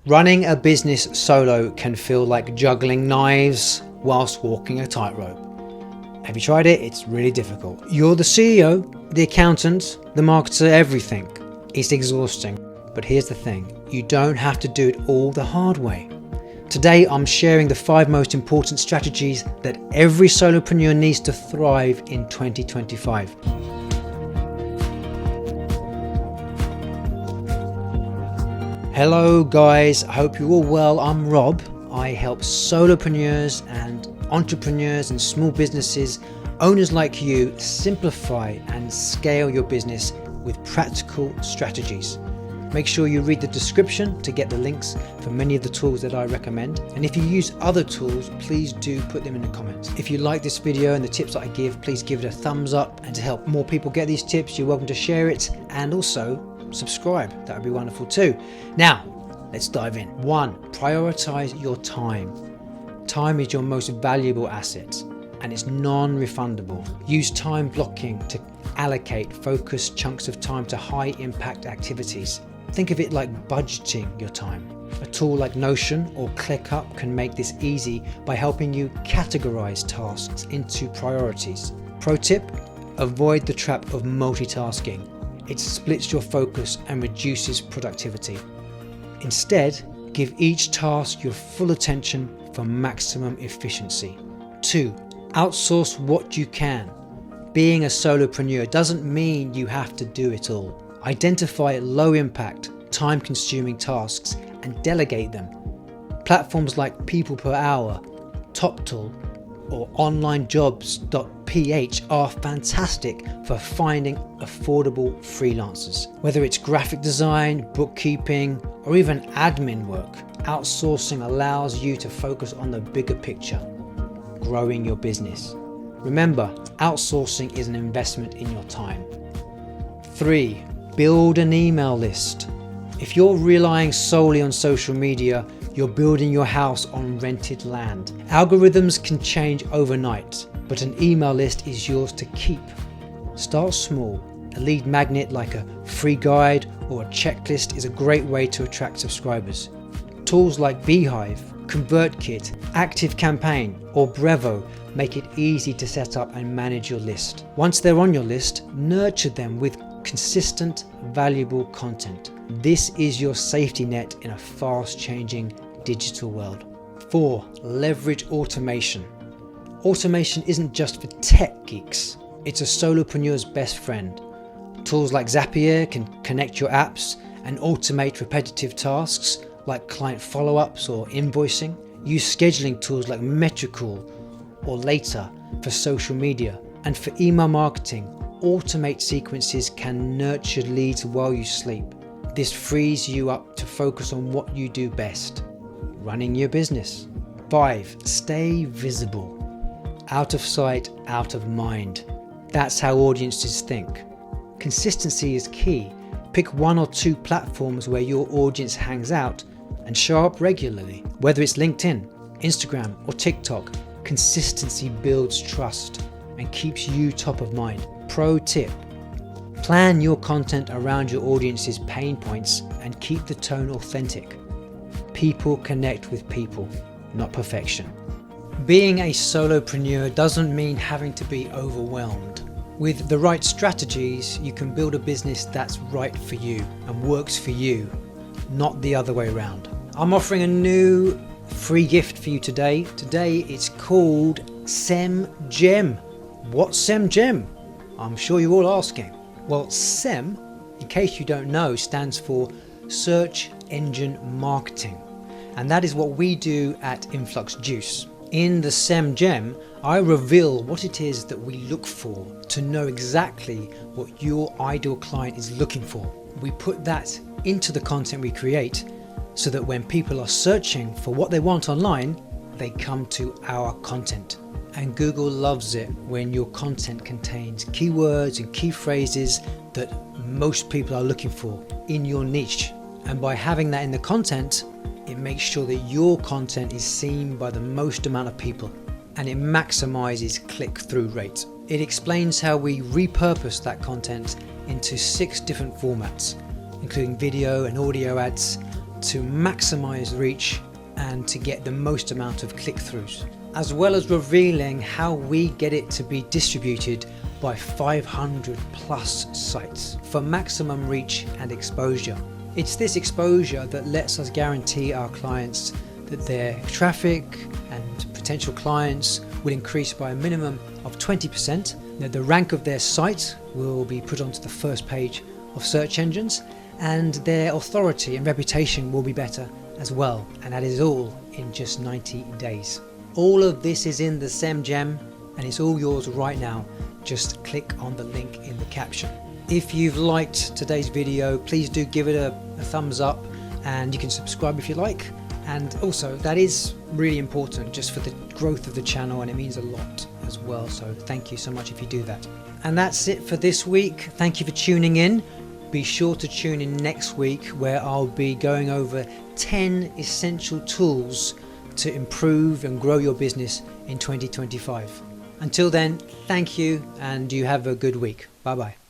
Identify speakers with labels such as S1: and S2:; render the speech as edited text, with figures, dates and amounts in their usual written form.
S1: Running a business solo can feel like juggling knives whilst walking a tightrope. Have you tried it? It's really difficult. You're the CEO, the accountant, the marketer, everything. It's exhausting. But here's the thing, you don't have to do it all the hard way. Today, I'm sharing the 5 most important strategies that every solopreneur needs to thrive in 2025. Hello guys, I hope you're all well. I'm Rob. I help solopreneurs and entrepreneurs and small businesses, owners like you, simplify and scale your business with practical strategies. Make sure you read the description to get the links for many of the tools that I recommend. And if you use other tools, please do put them in the comments. If you like this video and the tips that I give, please give it a thumbs up. And to help more people get these tips, you're welcome to share it and also subscribe. That would be wonderful too. Now, let's dive in. 1. Prioritize your time. Time is your most valuable asset and it's non-refundable. Use time blocking to allocate focused chunks of time to high impact activities. Think of it like budgeting your time. A tool like Notion or ClickUp can make this easy by helping you categorize tasks into priorities. Pro tip, avoid the trap of multitasking. It splits your focus and reduces productivity. Instead, give each task your full attention for maximum efficiency. 2. Outsource what you can. Being a solopreneur doesn't mean you have to do it all. Identify low impact, time consuming tasks and delegate them. Platforms like People Per Hour, TopTool, or onlinejobs.ph are fantastic for finding affordable freelancers. Whether it's graphic design, bookkeeping, or even admin work, outsourcing allows you to focus on the bigger picture, growing your business. Remember, outsourcing is an investment in your time. 3. Build an email list. If you're relying solely on social media, you're building your house on rented land. Algorithms can change overnight, but an email list is yours to keep. Start small. A lead magnet like a free guide or a checklist is a great way to attract subscribers. Tools like Beehive, ConvertKit, ActiveCampaign, or Brevo make it easy to set up and manage your list. Once they're on your list, nurture them with consistent, valuable content. This is your safety net in a fast-changing digital world. 4. Leverage automation. Automation isn't just for tech geeks. It's a solopreneur's best friend. Tools like Zapier can connect your apps and automate repetitive tasks like client follow-ups or invoicing. Use scheduling tools like Metricool or Later for social media. And for email marketing, automate sequences can nurture leads while you sleep. This frees you up to focus on what you do best, running your business. 5. Stay visible. Out of sight, out of mind. That's how audiences think. Consistency is key. Pick 1 or 2 platforms where your audience hangs out and show up regularly. Whether it's LinkedIn, Instagram, or TikTok, consistency builds trust and keeps you top of mind. Pro tip. Plan your content around your audience's pain points and keep the tone authentic. People connect with people, not perfection. Being a solopreneur doesn't mean having to be overwhelmed. With the right strategies, you can build a business that's right for you and works for you, not the other way around. I'm offering a new free gift for you today. Today it's called SEM GEM. What's SEM GEM? I'm sure you're all asking. Well, SEM, in case you don't know, stands for Search Engine Marketing. And that is what we do at InfluxJuice. In the SEM GEM, I reveal what it is that we look for to know exactly what your ideal client is looking for. We put that into the content we create so that when people are searching for what they want online, they come to our content. And Google loves it when your content contains keywords and key phrases that most people are looking for in your niche. And by having that in the content, it makes sure that your content is seen by the most amount of people and it maximizes click-through rate. It explains how we repurpose that content into 6 different formats, including video and audio ads, to maximize reach and to get the most amount of click-throughs, as well as revealing how we get it to be distributed by 500 plus sites for maximum reach and exposure. It's this exposure that lets us guarantee our clients that their traffic and potential clients will increase by a minimum of 20%, that the rank of their site will be put onto the first page of search engines, and their authority and reputation will be better as well. And that is all in just 90 days. All of this is in the SEM GEM and it's all yours right now. Just click on the link in the caption. If you've liked today's video, please do give it a thumbs up, and you can subscribe if you like. And also, that is really important just for the growth of the channel, and it means a lot as well. So thank you so much if you do that. And that's it for this week. Thank you for tuning in. Be sure to tune in next week, where I'll be going over 10 essential tools to improve and grow your business in 2025. Until then, thank you, and you have a good week. Bye bye.